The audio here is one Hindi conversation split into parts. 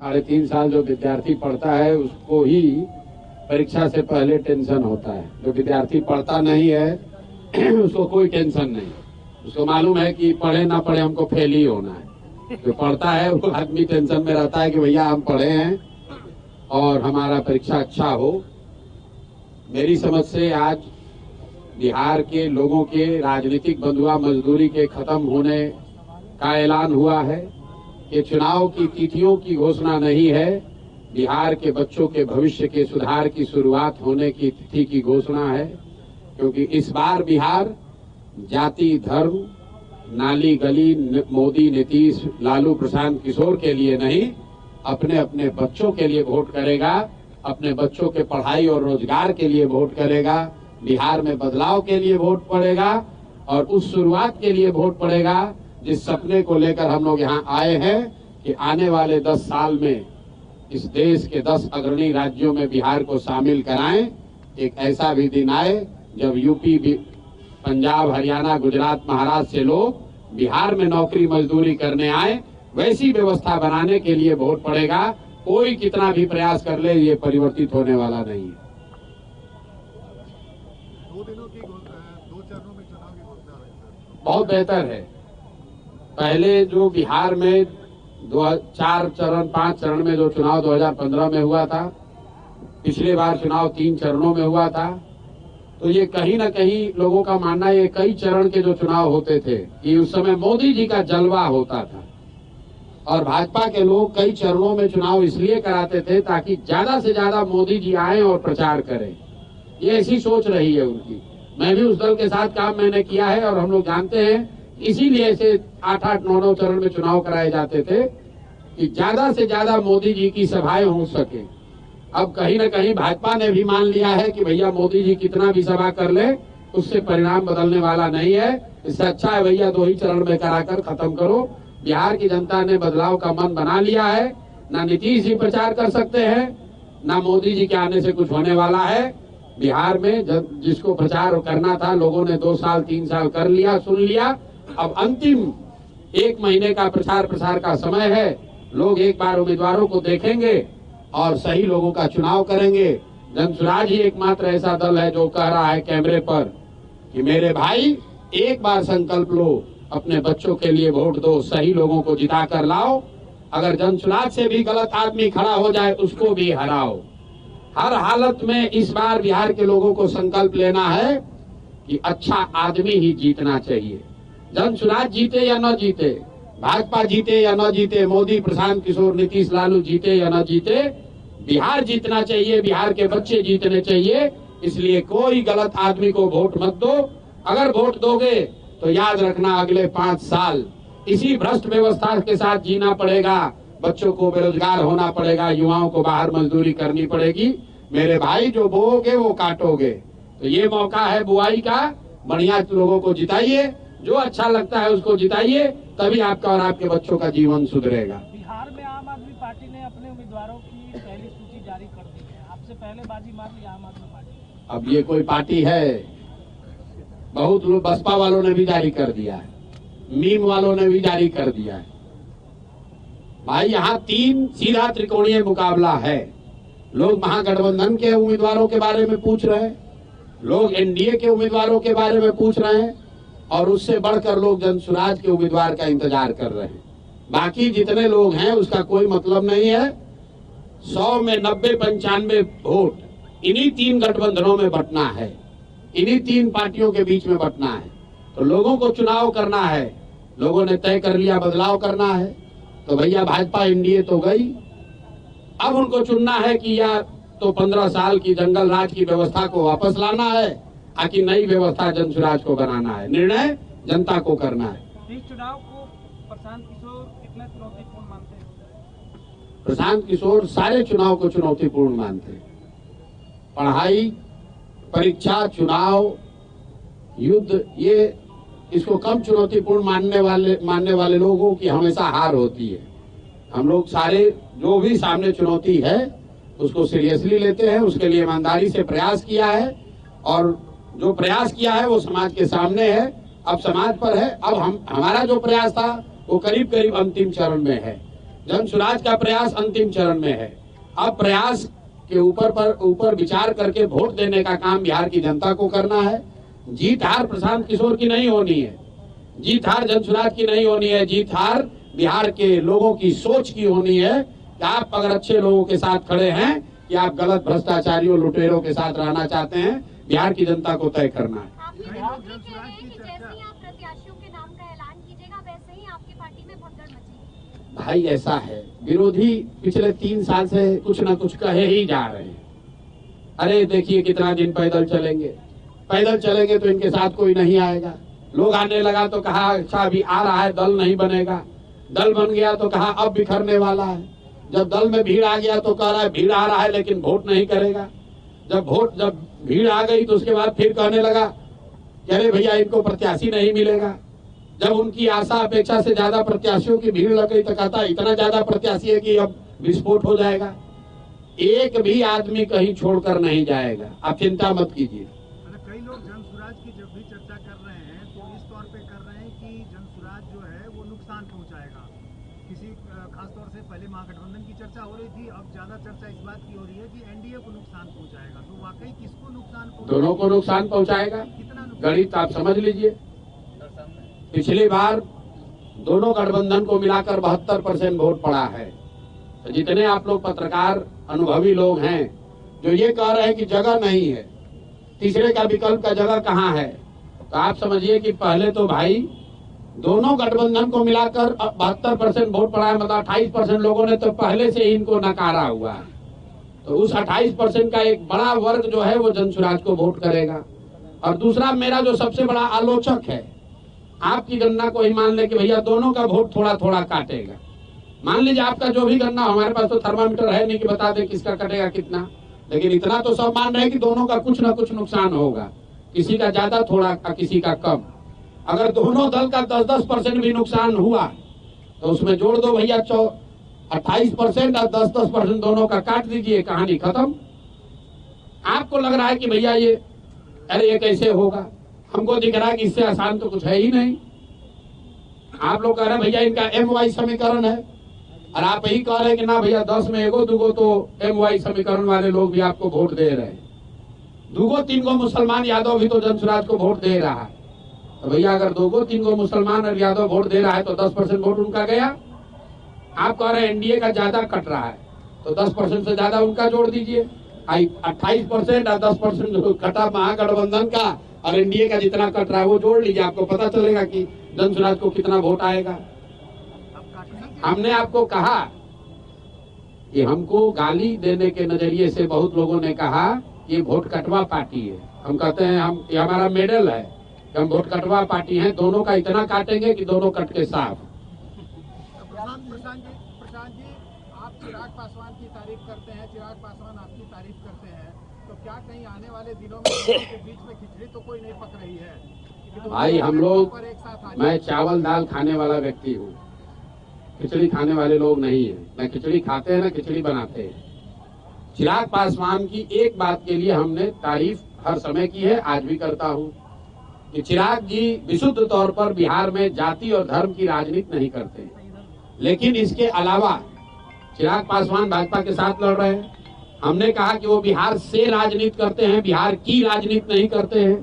3.5 साल जो विद्यार्थी पढ़ता है उसको ही परीक्षा से पहले टेंशन होता है। जो विद्यार्थी पढ़ता नहीं है उसको कोई टेंशन नहीं। उसको मालूम है कि पढ़े ना पढ़े हमको फेल ही होना है। जो पढ़ता है वो आदमी टेंशन में रहता है कि भैया हम पढ़े हैं और हमारा परीक्षा अच्छा हो। मेरी समझ से आज बिहार के लोगों के राजनीतिक बंधुआ मजदूरी के खत्म होने का ऐलान हुआ है। ये चुनाव की तिथियों की घोषणा नहीं है, बिहार के बच्चों के भविष्य के सुधार की शुरुआत होने की तिथि की घोषणा है। क्योंकि इस बार बिहार जाति धर्म नाली गली मोदी नीतीश लालू प्रशांत किशोर के लिए नहीं, अपने अपने बच्चों के लिए वोट करेगा, अपने बच्चों के पढ़ाई और रोजगार के लिए वोट करेगा, बिहार में बदलाव के लिए वोट पड़ेगा और उस शुरुआत के लिए वोट पड़ेगा जिस सपने को लेकर हम लोग यहाँ आए हैं कि आने वाले 10 साल में इस देश के 10 अग्रणी राज्यों में बिहार को शामिल कराएं। एक ऐसा भी दिन आए जब यूपी पंजाब हरियाणा गुजरात महाराष्ट्र से लोग बिहार में नौकरी मजदूरी करने आए। वैसी व्यवस्था बनाने के लिए वोट पड़ेगा। कोई कितना भी प्रयास कर ले ये परिवर्तित होने वाला नहीं है। 2 चरणों में चुनाव की घोषणा है। बहुत बेहतर है। पहले जो बिहार में 4 चरण 5 चरण में जो चुनाव 2015 में हुआ था, पिछले बार चुनाव 3 चरणों में हुआ था, तो ये कहीं ना कहीं लोगों का मानना है ये कई चरण के जो चुनाव होते थे कि उस समय मोदी जी का जलवा होता था और भाजपा के लोग कई चरणों में चुनाव इसलिए कराते थे ताकि ज्यादा से ज्यादा मोदी जी आए और प्रचार करें। ये ऐसी सोच रही है उनकी। मैं भी उस दल के साथ काम मैंने किया है और हम लोग जानते हैं इसीलिए ऐसे 8-8 9-9 चरण में चुनाव कराए जाते थे कि ज्यादा से ज्यादा मोदी जी की सभाएं हो सके। अब कहीं ना कहीं भाजपा ने भी मान लिया है कि भैया मोदी जी कितना भी सभा कर ले उससे परिणाम बदलने वाला नहीं है। इससे अच्छा है भैया 2 ही चरण में कराकर खत्म करो। बिहार की जनता ने बदलाव का मन बना लिया है। ना नीतीश जी प्रचार कर सकते हैं, ना मोदी जी के आने से कुछ होने वाला है। बिहार में जिसको प्रचार करना था लोगों ने 2 साल 3 साल कर लिया, सुन लिया। अब अंतिम 1 महीने का प्रचार प्रसार का समय है। लोग एक बार उम्मीदवारों को देखेंगे और सही लोगों का चुनाव करेंगे। जनसुराज ही एकमात्र ऐसा दल है जो कह रहा है कैमरे पर कि मेरे भाई एक बार संकल्प लो, अपने बच्चों के लिए वोट दो, सही लोगों को जिता कर लाओ। अगर जनसुराज से भी गलत आदमी खड़ा हो जाए उसको भी हराओ। हर हालत में इस बार बिहार के लोगों को संकल्प लेना है कि अच्छा आदमी ही जीतना चाहिए। जनसुराज जीते या न जीते, भाजपा जीते या न जीते, मोदी प्रशांत किशोर नीतीश लालू जीते या न जीते, बिहार जीतना चाहिए, बिहार के बच्चे जीतने चाहिए। इसलिए कोई गलत आदमी को वोट मत दो। अगर वोट दोगे तो याद रखना अगले 5 साल इसी भ्रष्ट व्यवस्था के साथ जीना पड़ेगा। बच्चों को बेरोजगार होना पड़ेगा, युवाओं को बाहर मजदूरी करनी पड़ेगी। मेरे भाई जो बोओगे वो काटोगे। तो ये मौका है बुआई का। बढ़िया लोगों को जिताइए, जो अच्छा लगता है उसको जिताइए, तभी आपका और आपके बच्चों का जीवन सुधरेगा। बिहार में आम आदमी पार्टी ने अपने उम्मीदवारों की पहली सूची जारी कर दी है। आपसे पहले बाजी मार ली आम आदमी पार्टी। अब ये कोई पार्टी है? बहुत लोग बसपा वालों ने भी जारी कर दिया है, मीम वालों ने भी जारी कर दिया है। भाई यहाँ 3 सीधा त्रिकोणीय मुकाबला है। लोग महागठबंधन के उम्मीदवारों के बारे में पूछ रहे हैं, लोग एनडीए के उम्मीदवारों के बारे में पूछ रहे हैं और उससे बढ़कर लोग जनसुराज के उम्मीदवार का इंतजार कर रहे हैं। बाकी जितने लोग हैं उसका कोई मतलब नहीं है। 100 में 90-95 वोट इन्हीं 3 गठबंधनों में बंटना है, इन्हीं 3 पार्टियों के बीच में बंटना है। तो लोगों को चुनाव करना है, लोगों ने तय कर लिया बदलाव करना है। तो भैया भाजपा एनडीए तो गई, अब उनको चुनना है कि या तो 15 साल की जंगल राज की व्यवस्था को वापस लाना है, आकि नई व्यवस्था जनसुराज को बनाना है। निर्णय जनता को करना है। इस चुनाव को प्रशांत किशोर कितना चुनौतीपूर्ण मानते हैं? प्रशांत किशोर सारे चुनाव को चुनौतीपूर्ण मानते हैं। पढ़ाई, परीक्षा, चुनाव, युद्ध, ये इसको कम चुनौतीपूर्ण मानने वाले लोगों की हमेशा हार होती है। हम लोग सारे जो भी सामने चुनौती है उसको सीरियसली लेते हैं, उसके लिए ईमानदारी से प्रयास किया है और जो प्रयास किया है वो समाज के सामने है। अब समाज पर है। अब हमारा जो प्रयास था वो करीब करीब अंतिम चरण में है। जन सुराज का प्रयास अंतिम चरण में है। अब प्रयास के ऊपर विचार करके वोट देने का काम बिहार की जनता को करना है। जीत हार प्रशांत किशोर की नहीं होनी है, जीत हार जन सुराज की नहीं होनी है, जीत हार बिहार के लोगों की सोच की होनी है कि आप अगर अच्छे लोगों के साथ खड़े हैं कि आप गलत भ्रष्टाचारियों लुटेरों के साथ रहना चाहते हैं, बिहार की जनता को तय करना है। कई लोग जन सुराज की जैसे चर्चा ही आप प्रत्याशियों के नाम का ऐलान कीजिएगा वैसे ही आपकी पार्टी में भगदड़ मचेगी। भाई ऐसा है, विरोधी पिछले 3 साल से कुछ न कुछ कहे ही जा रहे हैं। अरे देखिए कितना दिन पैदल चलेंगे तो इनके साथ कोई नहीं आएगा। लोग आने लगा तो कहा अच्छा अभी आ रहा है, दल नहीं बनेगा। दल बन गया तो कहा अब बिखरने वाला है। जब दल में भीड़ आ गया तो कह रहा है भीड़ आ रहा है लेकिन वोट नहीं करेगा। जब भीड़ आ गई तो उसके बाद फिर कहने लगा कि अरे भैया इनको प्रत्याशी नहीं मिलेगा। जब उनकी आशा अपेक्षा से ज्यादा प्रत्याशियों की भीड़ लग गई तो कहता इतना ज्यादा प्रत्याशी है कि अब विस्फोट हो जाएगा। एक भी आदमी कहीं छोड़कर नहीं जाएगा, आप चिंता मत कीजिए। कई लोग जन सुराज की जब भी चर्चा कर रहे हैं तो इस तौर पे कर रहे हैं कि जन सुराज जो है वो नुकसान पहुंचाएगा। किसी खास तौर से पहले महागठबंधन की चर्चा हो रही थी, अब ज्यादा चर्चा इस बात की हो रही है कि एनडीए को नुकसान पहुंचाएगा। तो वाकई किसको नुकसान पहुंचाएगा? दोनों को नुकसान पहुंचाएगा। कितना नुकसान? गणित आप समझ लीजिए, पिछली बार दोनों गठबंधन को मिलाकर 72% वोट पड़ा है। तो जितने आप लोग पत्रकार अनुभवी लोग हैं जो ये कह रहे हैं कि जगह नहीं है, तीसरे का विकल्प का जगह कहाँ है, तो आप समझिए कि पहले तो भाई दोनों गठबंधन को मिलाकर 72% वोट पड़ा है, मतलब 28% लोगों ने तो पहले से ही इनको नकारा हुआ है। तो उस 28% का एक बड़ा वर्ग जो है वो जन सुराज को वोट करेगा। और दूसरा मेरा जो सबसे बड़ा आलोचक है, आपकी गणना को ही मान ले कि भैया दोनों का वोट थोड़ा थोड़ा काटेगा। मान लीजिए आपका जो भी गणना, हमारे पास तो थर्मामीटर है नहीं कि बता दे किसका कटेगा कितना, लेकिन इतना तो सब मान रहे हैं कि दोनों का कुछ ना कुछ नुकसान होगा, किसी का ज्यादा थोड़ा किसी का कम। अगर दोनों दल का 10-10% भी नुकसान हुआ तो उसमें जोड़ दो भैया 28% और 10-10% दोनों का काट दीजिए, कहानी खत्म। आपको लग रहा है कि भैया ये अरे ये कैसे होगा, हमको दिख रहा है कि इससे आसान तो कुछ है ही नहीं। आप लोग कह रहे हैं भैया इनका MY समीकरण है, और आप यही कह रहे हैं कि ना भैया 10 में एगो दूगो तो MY समीकरण वाले लोग भी आपको वोट दे रहे हैं। 2-3 मुसलमान यादव भी तो जन सुराज को वोट दे रहा है। तो भैया अगर 2-3 मुसलमान और यादव वोट दे रहा है तो 10% वोट उनका गया। आप कह रहे हैं एनडीए का ज्यादा कट रहा है तो 10% से ज्यादा उनका जोड़ दीजिए। 28% और 10% जो कटा महागठबंधन का और एनडीए का जितना कट रहा है वो जोड़ लीजिए, आपको पता चलेगा कि जन सुराज को कितना वोट आएगा। हमने आपको कहा कि हमको गाली देने के नजरिए से बहुत लोगों ने कहा ये वोट कटवा पार्टी है। हम कहते हैं हम ये हमारा मेडल है कि हम वोट कटवा पार्टी हैं, दोनों का इतना काटेंगे कि दोनों कट के साफ। प्रशांत जी, आप चिराग पासवान की तारीफ करते हैं, चिराग पासवान आपकी तारीफ करते हैं, तो क्या कहीं आने वाले दिनों में के बीच में खिचड़ी तो कोई नहीं पक रही है? भाई हम लोग, मैं चावल दाल खाने वाला व्यक्ति हूँ, खिचड़ी खाने वाले लोग नहीं है। मैं खिचड़ी खाते हैं ना खिचड़ी बनाते हैं। चिराग पासवान की एक बात के लिए हमने तारीफ हर समय की है, आज भी करता हूँ कि चिराग जी विशुद्ध तौर पर बिहार में जाति और धर्म की राजनीति नहीं करते हैं। लेकिन इसके अलावा चिराग पासवान भाजपा के साथ लड़ रहे हैं। हमने कहा कि वो बिहार से राजनीति करते हैं, बिहार की राजनीति नहीं करते हैं।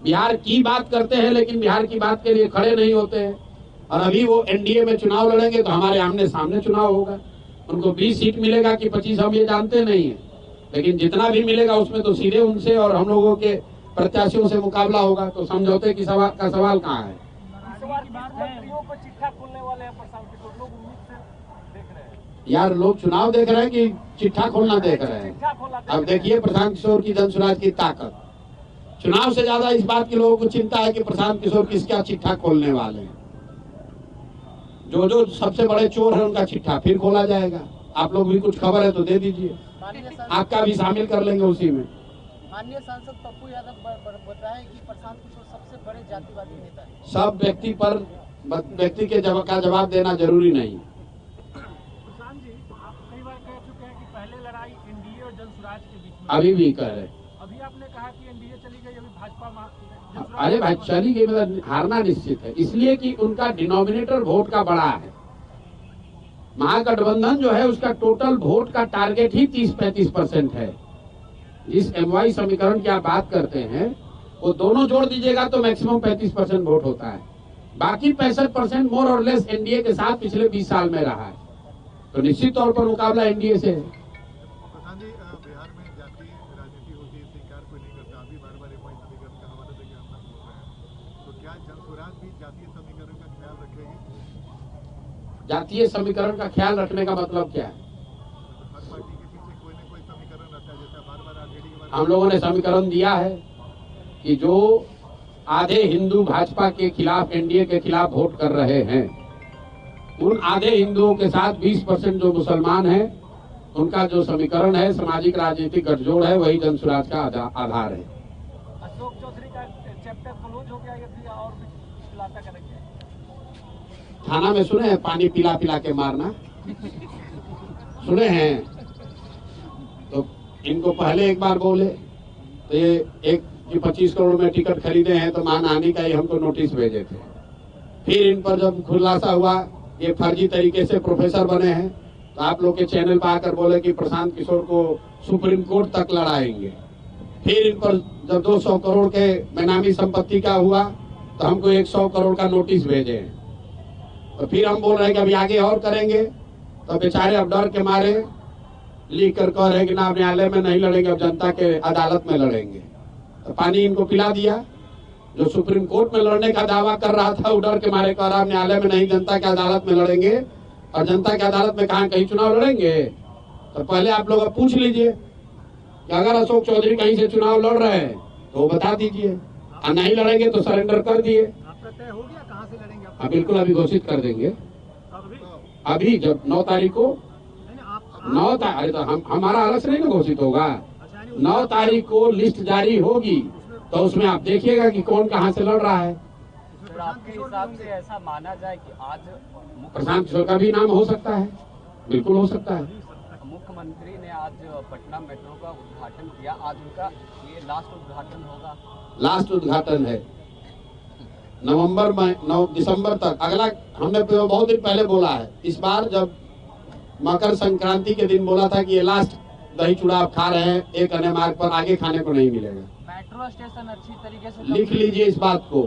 बिहार की बात करते हैं लेकिन बिहार की बात के लिए खड़े नहीं होते हैं। और अभी वो एनडीए में चुनाव लड़ेंगे तो हमारे आमने सामने चुनाव होगा। उनको 20 सीट मिलेगा कि 25 हम ये जानते नहीं है, लेकिन जितना भी मिलेगा उसमें तो सीधे उनसे और हम लोगों के प्रत्याशियों से मुकाबला होगा। तो समझौते की सवाल कहाँ है? यार लोग चुनाव देख रहे हैं कि चिट्ठा खोलना देख रहे हैं? अब देखिए प्रशांत किशोर की जन सुराज की ताकत। चुनाव से ज्यादा इस बात की लोगों को चिंता है कि प्रशांत किशोर किसका चिट्ठा खोलने वाले हैं। जो सबसे बड़े चोर है उनका चिट्ठा फिर खोला जाएगा। आप लोग भी कुछ खबर है तो दे दीजिए, आपका भी शामिल कर लेंगे उसी में। माननीय सांसद पप्पू यादव बताए कि प्रशांत किशोर सबसे बड़े जातिवादी नेता है। सब व्यक्ति के जवाब देना जरूरी नहीं। प्रशांत जी, आप कई बार कह चुके हैं कि पहले लड़ाई एनडीए और जन सुराज के बीच में, अभी भी कह रहे। अभी आपने कहा कि एनडीए चली गई, अभी भाजपा अरे भाई चली गई मतलब हारना निश्चित है, इसलिए कि उनका डिनोमिनेटर वोट का बड़ा है। महागठबंधन जो है उसका टोटल वोट का टारगेट ही 30-35% है। इस एमवाई समीकरण की आप बात करते हैं, वो दोनों जोड़ दीजिएगा तो मैक्सिमम 35% वोट होता है। बाकी 65% मोर और लेस एनडीए के साथ पिछले 20 साल में रहा है। तो निश्चित तौर पर मुकाबला एनडीए से है। प्रधान जी, बिहार में जाति राजनीति होती है, स्वीकार कोई नहीं करता। अभी बार बार एमवाई समीकरण का हवाला देकर आप बोल रहे हैं, तो क्या जनसुराज भी जातीय समीकरण का ख्याल रखेगी? जातीय समीकरण का ख्याल रखने का मतलब क्या है? हर पार्टी के पीछे कोई न कोई समीकरण रहता है, जैसे बार बार आरजेडी के बारे हम लोगों ने समीकरण दिया है कि जो आधे हिंदू भाजपा के खिलाफ, एनडीए के खिलाफ वोट कर रहे हैं, उन आधे हिंदुओं के साथ 20% जो मुसलमान हैं, उनका जो समीकरण है, सामाजिक राजनीतिक गठजोड़ है, वही जनसुराज का आधार है। अशोक चौधरी का चैप्टर क्लोज हो गया या फिर और भी खुलासा करेंगे? थाना में सुने हैं पानी पिला पिला के मारना, सुने हैं? तो इनको पहले एक बार बोले तो ये एक 25 करोड़ में टिकट खरीदे हैं तो मानहानि का ही हमको नोटिस भेजे थे। फिर इन पर जब खुलासा हुआ ये फर्जी तरीके से प्रोफेसर बने हैं, तो आप लोग के चैनल पर आकर बोले कि प्रशांत किशोर को सुप्रीम कोर्ट तक लड़ाएंगे। फिर इन पर जब 200 करोड़ के बेनामी संपत्ति का हुआ तो हमको 100 करोड़ का नोटिस भेजे हैं। तो फिर हम बोल रहे हैं कि अभी आगे और करेंगे, तो बेचारे अब डर के मारे लिख कर कह रहे हैं कि ना, न्यायालय में नहीं लड़ेंगे, अब जनता के अदालत में लड़ेंगे। तो पानी इनको पिला दिया। जो सुप्रीम कोर्ट में लड़ने का दावा कर रहा था, वो डर के मारे कह रहा न्यायालय में नहीं, जनता के अदालत में लड़ेंगे। और जनता की अदालत में कहाँ कहीं चुनाव लड़ेंगे? तो पहले आप लोग अब पूछ लीजिए कि अगर अशोक चौधरी कहीं से चुनाव लड़ रहे हैं तो वो बता दीजिए, और नहीं लड़ेंगे तो सरेंडर कर दिए। आपका तय हो गया कहाँ से लड़ेंगे आप? बिल्कुल, अभी घोषित कर देंगे। अभी अभी जब 9 तारीख को, नहीं, आप 9 तारीख तो हमारा अलग से नहीं ना घोषित होगा। 9 तारीख को लिस्ट जारी होगी तो उसमें आप देखिएगा कि कौन कहाँ से लड़ रहा है। सर, आपके हिसाब से ऐसा माना जाए कि आज प्रशांत किशोर का भी नाम हो सकता है, बिल्कुल हो सकता है। मुख्यमंत्री ने आज पटना मेट्रो का उद्घाटन किया, आज उनका ये लास्ट उद्घाटन होगा? लास्ट उद्घाटन है नवंबर में, 9 दिसंबर तक। अगला हमने बहुत दिन पहले बोला है, इस बार जब मकर संक्रांति के दिन बोला था कि ये लास्ट दही चूड़ा आप खा रहे हैं, एक अन्य मार्ग पर आगे खाने को नहीं मिलेगा। मेट्रो स्टेशन अच्छी तरीके से लिख लीजिए इस बात को,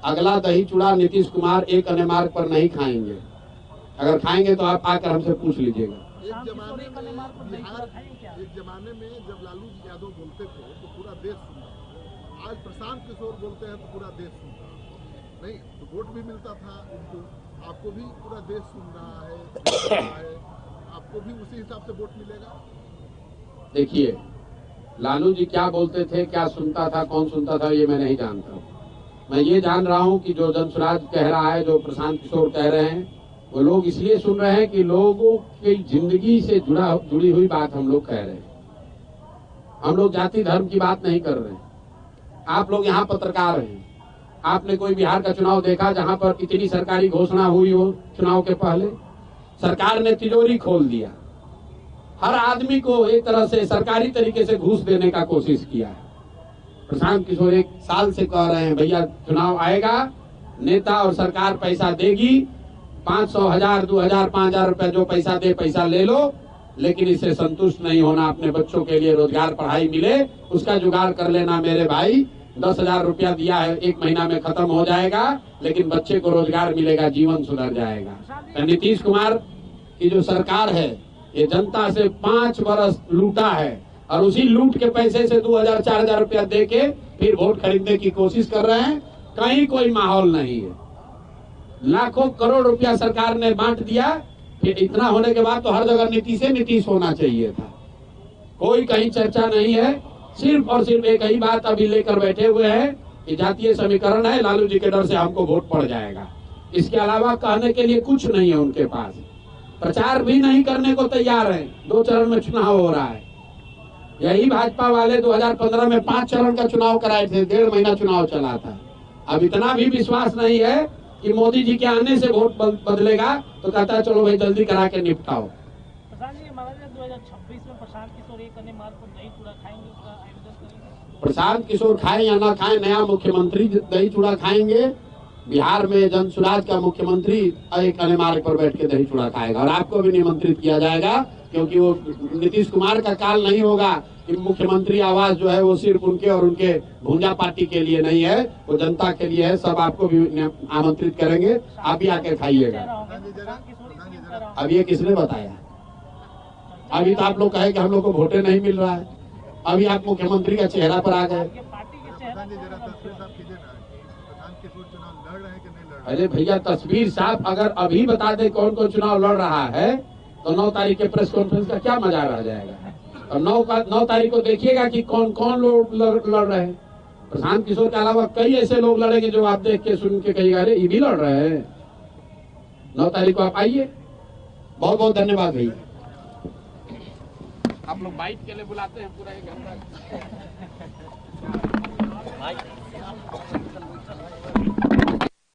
अगला दही चूड़ा नीतीश कुमार एक अन्य मार्ग पर नहीं खाएंगे। अगर खाएंगे तो आप आकर हमसे पूछ लीजिएगा। एक जमाने में जब लालू यादव बोलते थे तो पूरा देश सुनता, आज प्रशांत किशोर बोलते हैं तो पूरा देश सुनता नहीं, तो वोट भी मिलता था उनको। आपको भी पूरा देश सुन रहा है, आपको भी उसी हिसाब से वोट मिलेगा। देखिए, लालू जी क्या बोलते थे, क्या सुनता था, कौन सुनता था, ये मैं नहीं जानता। मैं ये जान रहा हूँ कि जो जनसुराज कह रहा है, जो प्रशांत किशोर कह रहे हैं, वो लोग इसलिए सुन रहे हैं कि लोगों की जिंदगी से जुड़ी हुई बात हम लोग कह रहे हैं। हम लोग जाति धर्म की बात नहीं कर रहे हैं। आप लोग यहाँ पत्रकार हैं, आपने कोई बिहार का चुनाव देखा जहाँ पर इतनी सरकारी घोषणा हुई हो? चुनाव के पहले सरकार ने तिजोरी खोल दिया, हर आदमी को एक तरह से सरकारी तरीके से घूस देने का कोशिश किया है। प्रशांत किशोर 1 साल से कह रहे हैं भैया चुनाव आएगा, नेता और सरकार पैसा देगी, 500, 1000, 2000, 5000 रुपया जो पैसा दे, पैसा ले लो, लेकिन इससे संतुष्ट नहीं होना। अपने बच्चों के लिए रोजगार, पढ़ाई मिले, उसका जुगाड़ कर लेना मेरे भाई। 10,000 रुपया दिया है, 1 महीना में खत्म हो जाएगा, लेकिन बच्चे को रोजगार मिलेगा, जीवन सुधर जाएगा। तो नीतीश कुमार की जो सरकार है, ये जनता से 5 बरस लूटा है, और उसी लूट के पैसे से 2000, 4000 रुपया दे के फिर वोट खरीदने की कोशिश कर रहे हैं। कहीं कोई माहौल नहीं है। लाखों करोड़ रुपया सरकार ने बांट दिया, फिर इतना होने के बाद तो हर जगह नीतीश होना चाहिए था। कोई कहीं चर्चा नहीं है, सिर्फ और सिर्फ एक ही बात अभी लेकर बैठे हुए हैं कि जातीय समीकरण है, लालू जी के डर से हमको वोट पड़ जाएगा। इसके अलावा कहने के लिए कुछ नहीं है उनके पास। प्रचार भी नहीं करने को तैयार है। 2 चरण में चुनाव हो रहा है। यही भाजपा वाले 2015 में 5 चरण का चुनाव कराए थे, 1.5 महीना चुनाव चला था। अब इतना भी विश्वास नहीं है कि मोदी जी के आने से वोट बदलेगा, तो कहता है चलो भाई जल्दी करा के निपटाओ। प्रशांत जी, माना जाए 2026 में प्रशांत किशोर एक अन्य मार्ग पर दही चूड़ा खाएंगे, उसका आयोजन करेंगे? प्रशांत किशोर खाए या ना खाए, नया मुख्यमंत्री दही चूड़ा खाएंगे, बिहार में जनसुराज का मुख्यमंत्री एक अनेमार्ग पर बैठ के दही चूड़ा खाएगा और आपको भी निमंत्रित किया जाएगा, क्योंकि वो नीतीश कुमार का काल नहीं होगा कि मुख्यमंत्री आवास जो है वो सिर्फ उनके और उनके भूंजा पार्टी के लिए नहीं है, वो जनता के लिए है। सब आपको भी आमंत्रित करेंगे, आप भी आके खाइएगा। अब ये किसने बताया? अभी तो आप लोग कहे कि हम लोग को वोटें नहीं मिल रहा है, अभी आप मुख्यमंत्री का चेहरा पर आ गए। अरे भैया तस्वीर साफ अगर अभी बता दे कौन कौन चुनाव लड़ रहा है तो 9 तारीख के प्रेस कॉन्फ्रेंस का क्या मजा रह जाएगा। और 9 तारीख को देखिएगा कि कौन कौन लोग लड़ रहे हैं। प्रशांत किशोर के अलावा कई ऐसे लोग लड़ेंगे जो आप देख के सुन के कहिएगा अरे ये भी लड़ रहे हैं। 9 तारीख को आप आइए। बहुत बहुत धन्यवाद भैया। आप लोग बाइट के लिए बुलाते हैं पूरा 1 घंटा।